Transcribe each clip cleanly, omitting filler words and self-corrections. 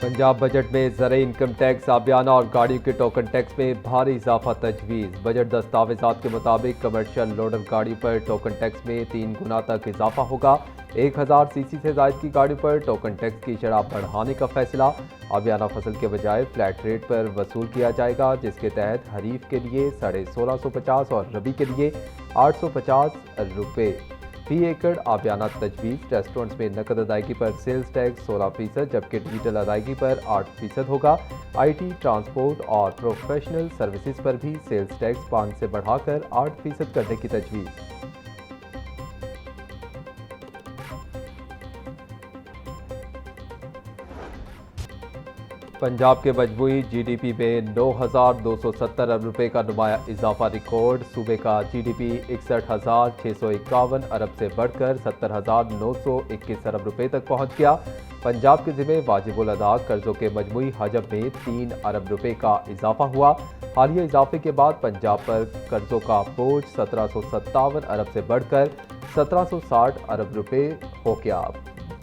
Punjab budget में ज़रूरी income tax, आबियाना और गाड़ियों के टोकन टैक्स में भारी इजाफा तजवीज़। बजट दस्तावेजात के मुताबिक कमर्शियल लोडर गाड़ी पर टोकन टैक्स में 3 गुना तक इजाफा होगा। 1000 सीसी से ज़ायद की गाड़ी पर टोकन टैक्स की शरह बढ़ाने का फैसला। आबियाना फसल के बजाय फ्लैट रेट पर वसूल किया जाएगा, जिसके तहत खरीफ के लिए 1650 और रबी के लिए 850 रुपये फी एकड़ आबियाना तजवीज़। रेस्टोरेंट्स में नकद अदायगी पर सेल्स टैक्स 16%, जबकि डिजिटल अदायगी पर 8% होगा। IT, ट्रांसपोर्ट और प्रोफेशनल सर्विसेज पर भी सेल्स टैक्स 5 से बढ़ाकर 8% करने की तजवीज़। पंजाब के मजमूई GDP में 9,270 अरब रुपए का नुमाया इजाफा रिकॉर्ड। सूबे का GDP 61,651 अरब से बढ़कर 70,921 अरब रुपए तक पहुंच गया। पंजाब के ज़िम्मे वाजिबुल अदा कर्जों के मजमूई हजम में 3 अरब रुपए का इजाफा हुआ। हालिया इजाफे के बाद पंजाब पर कर्जों का बोझ 1757 अरब से बढ़कर 1760 अरब रुपए हो गया।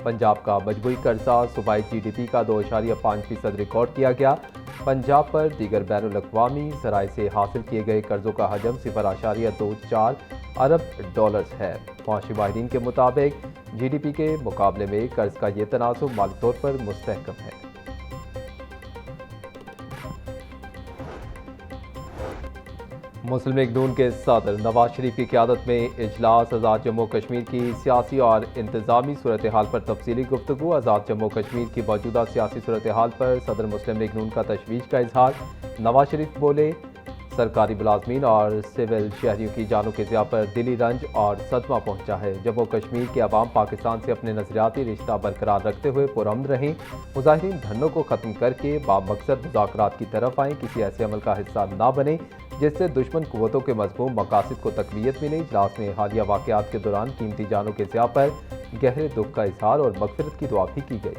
पंजाब का मजमूई कर्जा सूबाई GDP का 2.5% रिकॉर्ड किया गया। पंजाब पर दीगर बैनुल अक़वामी ज़राए से हासिल किए गए कर्जों का हजम 0.24 अरब डॉलर्स है। मुआशी माहिरीन के मुताबिक GDP के मुकाबले में कर्ज का ये तनासुब माली तौर पर मुस्तहकम है। मुस्लिम लीग नून के सदर नवाज शरीफ की क़यादत में इजलास। आज़ाद जम्मू कश्मीर की सियासी और इंतज़ामी सूरत हाल पर तफसीली गुफ्तगू। आज़ाद जम्मू कश्मीर की मौजूदा सियासी सूरत हाल पर सदर मुस्लिम लीग नून का तशवीश का इजहार। नवाज शरीफ बोले, सरकारी मुलाजमीन और सिविल शहरियों की जानों के ज़िया पर दिली रंज और सदमा पहुंचा है। जम्मू कश्मीर के अवाम पाकिस्तान से अपने नजरियाती रिश्ता बरकरार रखते हुए पुरअमन रहें। मुजाहिरीन धरनों को ख़त्म करके बामकसद मुज़ाकरात की तरफ आएँ, किसी ऐसे अमल का हिस्सा ना बने जिससे दुश्मन कुव्वतों के मज़मूम मकासद को तक़वियत मिले। इजलास में हालिया वाक़यात के दौरान कीमती जानों के ज़िया पर गहरे दुख का इजहार और मग़फ़िरत की दुआ भी की गई।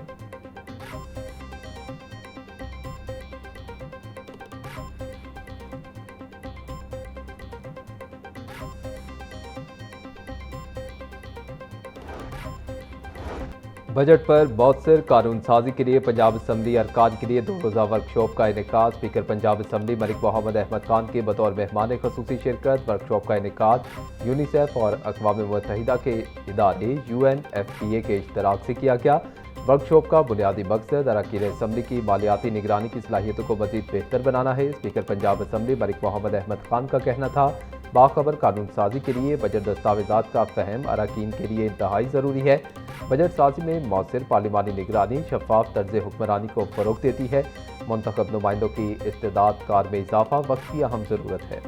बजट पर मौसर कानून साजी के लिए पंजाब असम्बली अरकान के लिए 2 रोज़ा वर्कशॉप का इनेकाद। स्पीकर पंजाब असम्बली मलिक मोहम्मद अहमद खान के बतौर मेहमान खसूसी शिरकत। वर्कशॉप का इनेकाद यूनिसेफ और अक़वाम मुत्तहिदा के इदारे UNFPA के इश्तराक से किया गया। वर्कशॉप का बुनियादी मकसद अरकान असम्बली की मालियाती निगरानी की सलाहियतों को मज़ीद बेहतर बनाना है। स्पीकर पंजाब असम्बली मलिक मोहम्मद अहमद खान का कहना था, बाखबर कानून साजी के लिए बजट दस्तावेजात का फहम अरकान के लिए इंतहाई ज़रूरी है। बजट साजी में मौसर पार्लिमानी निगरानी शफाफ तर्ज हुक्मरानी को फ़रोग़ देती है। मुंतखब नुमाइंदों की इस्तेदाद कार में इजाफा वक्त की अहम ज़रूरत है।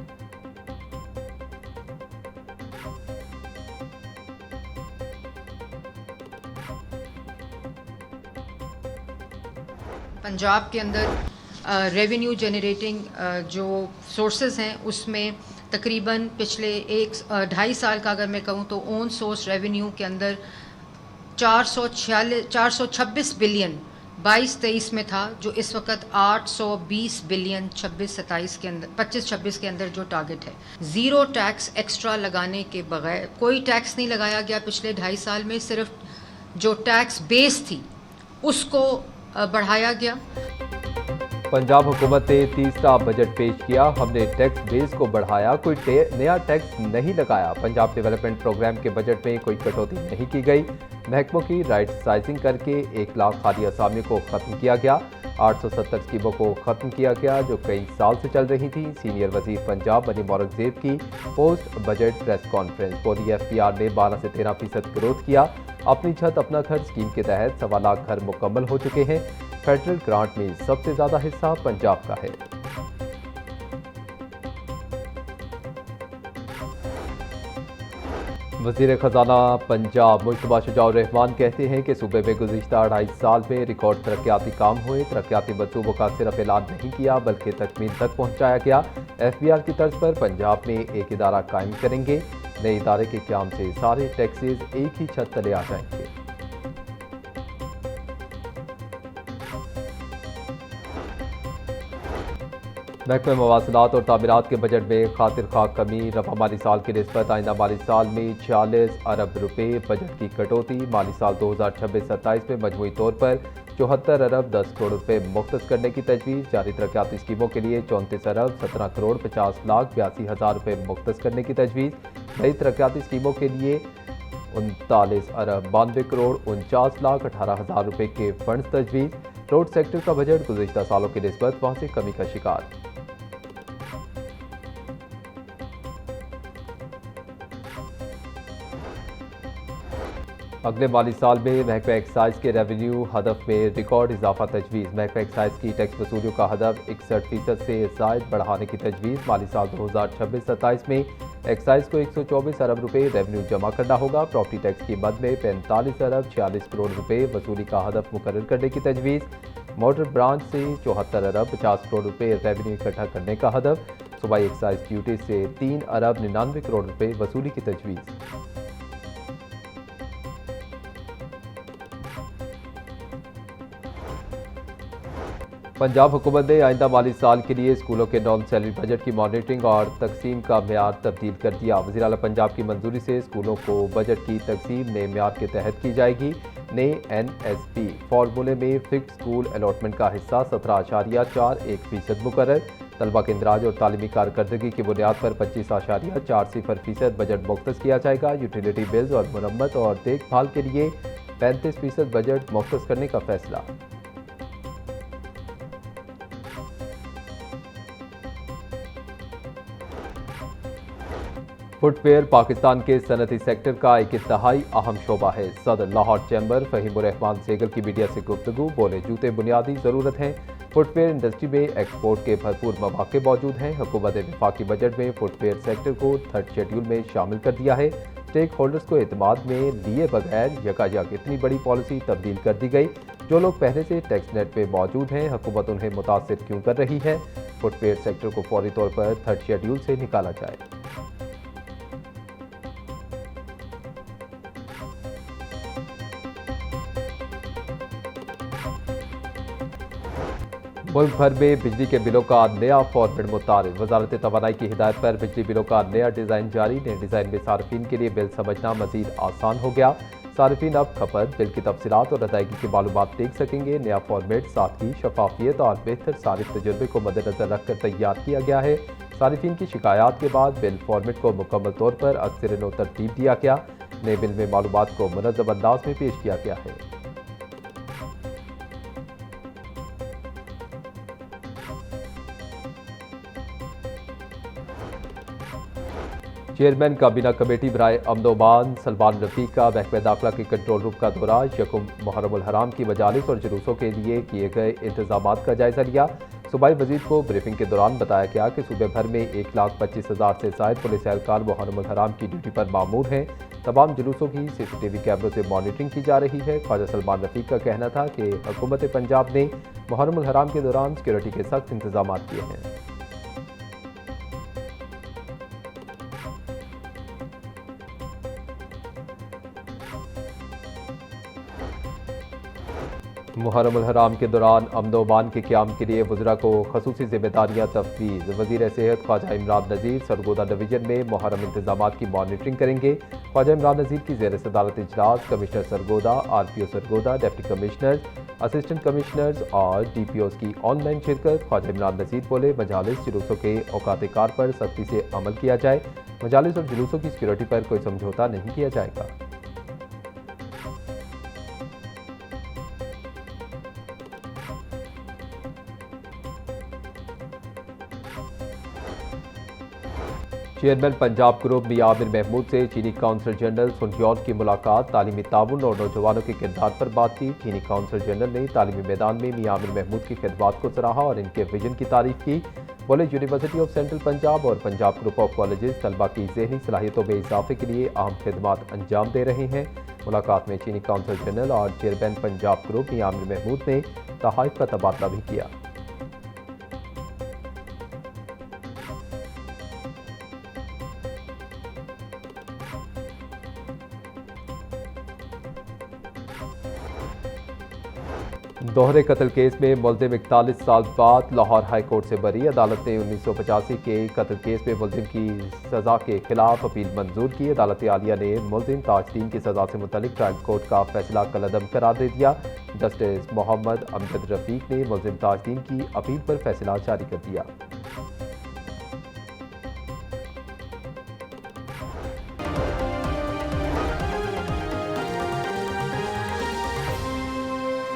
पंजाब के अंदर रेवेन्यू जनरेटिंग जो सोर्सेज हैं उसमें तकरीबन पिछले 2.5 साल का अगर मैं कहूँ तो ओन सोर्स रेवेन्यू के अंदर 426 बिलियन 22-23 में था, जो इस वक्त 820 बिलियन 26-27 के अंदर 25-26 के अंदर जो टारगेट है। ज़ीरो टैक्स एक्स्ट्रा लगाने के बगैर, कोई टैक्स नहीं लगाया गया पिछले 2.5 साल में, सिर्फ जो टैक्स बेस थी उसको बढ़ाया गया। पंजाब हुकूमत ने तीसरा बजट पेश किया। हमने टैक्स बेस को बढ़ाया, कोई नया टैक्स नहीं लगाया। पंजाब डेवलपमेंट प्रोग्राम के बजट में कोई कटौती नहीं की गई। महकमों की राइट साइजिंग करके 1 लाख खाली असामियों को ख़त्म किया गया। 870 स्कीमों को ख़त्म किया गया जो कई साल से चल रही थी। सीनियर वजीर पंजाब मनीम औरंगजेब की पोस्ट बजट प्रेस कॉन्फ्रेंस। बोली FPR ने 12 से 13% ग्रोथ किया। अपनी छत अपना घर स्कीम के तहत 1.25 लाख घर मुकम्मल हो चुके हैं। फेडरल ग्रांट में सबसे ज़्यादा हिस्सा पंजाब का है। वज़ीर ख़जाना पंजाब मुश्तबा शुजाउर रहमान कहते हैं कि सूबे में गुज़िश्ता 2.5 साल में रिकॉर्ड तरक्याती काम हुए। तरक्याती मंसूबों का सिर्फ ऐलान नहीं किया बल्कि तकमील तक पहुँचाया गया। FBR की तर्ज पर पंजाब में एक इदारा कायम करेंगे। नए इदारे के क़याम से सारे टैक्सेस एक ही छत तले आ जाएंगे। महकमे मवासिलात और तामीरात के बजट में खातिर खा कमी, रफा माली साल की निस्बत आइंदा माली साल में 46 अरब रुपए बजट की कटौती। माली साल 2026-27 में मजमूई तौर पर 74 अरब 10 करोड़ रुपए मुख्तस करने की तजवीज़। जारी तरक्याती स्कीमों के लिए 34 अरब 17 करोड़ 50 लाख 82 हज़ार रुपए मुख्तस करने की तजवीज़। नई तरक्याती स्कीमों के लिए 39 अरब 92 करोड़ 49 लाख 18 हज़ार रुपए के फंड्स तजवीज़। रोड सेक्टर का बजट गुज़िश्ता सालों की निस्बत वहाँ से कमी का शिकार। अगले माली साल में महकमा एक्साइज के रेवेन्यू हदफ में रिकॉर्ड इजाफा तजवीज़। महकमा एक्साइज की टैक्स वसूलियों का हदफ 61% से ज़ायद बढ़ाने की तजवीज़। माली साल 2026-27 में एक्साइज को 124 अरब रुपए रेवेन्यू जमा करना होगा। प्रॉपर्टी टैक्स की मद में 45 अरब 46 करोड़ रुपए वसूली का हदफ मुकर्रर करने की तजवीज़। मोटर ब्रांच से 74 अरब 50 करोड़ रुपए रेवेन्यू इकट्ठा करने का हदफ। सूबाई एक्साइज ड्यूटी से 3 अरब 99 करोड़ रुपए वसूली की तजवीज़। पंजाब हुकूमत ने आइंदा माली साल के लिए स्कूलों के नॉन सैलरी बजट की मॉनिटरिंग और तकसीम का म्यार तब्दील कर दिया। वज़ीर आला पंजाब की मंजूरी से स्कूलों को बजट की तकसीम नए म्यार के तहत की जाएगी। नए NSP फार्मूले में फिक्स स्कूल अलॉटमेंट का हिस्सा 17.41% मुकर्रर। तलबा के इंदराज और तालीमी कारकर्दगी की बुनियाद पर 25.40% बजट मुख्तस किया जाएगा। यूटिलिटी बिल्स और मरम्मत और देखभाल के लिए 35% बजट मुख्तस करने का फैसला। फुटवेयर पाकिस्तान के सनती सेक्टर का एक इंतहाई अहम शोबा है। सदर लाहौर चैम्बर फ़हीमुर रहमान सेगल की मीडिया से गुफ्तगू। बोले, जूते बुनियादी ज़रूरत हैं। फुटवेयर इंडस्ट्री में एक्सपोर्ट के भरपूर मौके मौजूद हैं। हुकूमत ने वफाकी बजट में फुटवेयर सेक्टर को 3rd शेड्यूल में शामिल कर दिया है। स्टेक होल्डर्स को एतमाद में लिए बगैर यकायक इतनी बड़ी पॉलिसी तब्दील कर दी गई। जो लोग पहले से टैक्स नेट पे मौजूद हैं, हुकूमत उन्हें मुतासिर क्यों कर रही है? फुटवेयर सेक्टर को फौरी तौर पर 3rd शेड्यूल से निकाला जाए। मुल्क भर में बिजली के बिलों का नया फॉर्मेट मुतारिफ। वजारत तवानाई की हिदायत पर बिजली बिलों का नया डिज़ाइन जारी। नए डिज़ाइन में सार्फिन के लिए बिल समझना मजीद आसान हो गया। सार्फिन अब खपत, बिल की तफसीलात और अदायगी की मालूमात देख सकेंगे। नया फॉर्मेट सादगी, शफाफियत और बेहतर सारिफ तजुर्बे को मद्देनजर रखकर तैयार किया गया है। सारिफिन की शिकायत के बाद बिल फॉर्मेट को मुकम्मल तौर पर अक्सर नो तरतीब दिया गया। नए बिल में मालूमात को मुनज़्ज़म अंदाज में पेश किया गया है। चेयरमैन काबीना कमेटी बराए अमन-ओ-अमान सलमान रफीक का महकमा दाखिला के कंट्रोल रूम का दौरा। यकुम मुहर्रमुल हराम की मजालिस और जुलूसों के लिए किए गए इंतजामात का जायजा लिया। सूबाई वजीर को ब्रीफिंग के दौरान बताया गया कि सूबे भर में 1,25,000 से ज़ायद पुलिस एहलकार मुहर्रमुल हराम की ड्यूटी पर मामूर हैं। तमाम जुलूसों की CCTV कैमरों से मॉनिटरिंग की जा रही है। ख्वाजा सलमान रफीक का कहना था कि हुकूमत पंजाब ने मुहर्रमुल हराम के दौरान सिक्योरिटी के सख्त इंतजाम किए हैं। मुहर्रमुल हराम के दौरान अमन-ओ-अमान के क़याम के लिए वज़रा को ख़ुसूसी ज़िम्मेदारियाँ तफ़वीज़। वज़ीर सेहत ख्वाजा इमरान नज़ीर सरगोदा डिवीज़न में मुहर्रम इंतजामात की मॉनिटरिंग करेंगे। ख्वाजा इमरान नज़ीर की ज़ेर सदारत इजलास commissioner Sargodha, RPO Sargodha, deputy commissioners, assistant commissioners और DPOs की ऑनलाइन शिरकत। ख्वाजा इमरान नज़ीर बोले, मजालिस जुलूसों के औकात कार पर सख्ती से अमल किया जाए। मजालिस और जुलूसों की सिक्योरिटी पर कोई समझौता नहीं किया जाएगा। चेयरमैन पंजाब ग्रुप मियां आमिर महमूद से चीनी काउंसल जनरल सुनह्योल की मुलाकात। तालीमी ताउन और नौजवानों के किरदार पर बात की। चीनी काउंसल जनरल ने तालीमी मैदान में मियां आमिर महमूद की खिदमात को सराहा और इनके विजन की तारीफ की। बोले, यूनिवर्सिटी ऑफ सेंट्रल पंजाब और पंजाब ग्रुप ऑफ कॉलेजेस तलबा की ज़हनी सलाहियतों में इजाफे के लिए अहम खिदमात अंजाम दे रहे हैं। मुलाकात में चीनी काउंसल जनरल और चेयरमैन पंजाब ग्रुप मियां आमिर महमूद ने तहाइफ का तबादला भी किया। दोहरे कत्ल केस में मुलजिम 41 साल बाद लाहौर हाई कोर्ट से बरी। अदालत ने 1985 के कत्ल केस में मुलजिम की सजा के खिलाफ अपील मंजूर की। अदालत आलिया ने मुलजिम ताजदीन की सजा से मुतल्लिक ट्रायल कोर्ट का फैसला कलअदम करार दे दिया। जस्टिस मोहम्मद अमजद रफीक ने मुलजिम ताजदीन की अपील पर फैसला जारी कर दिया।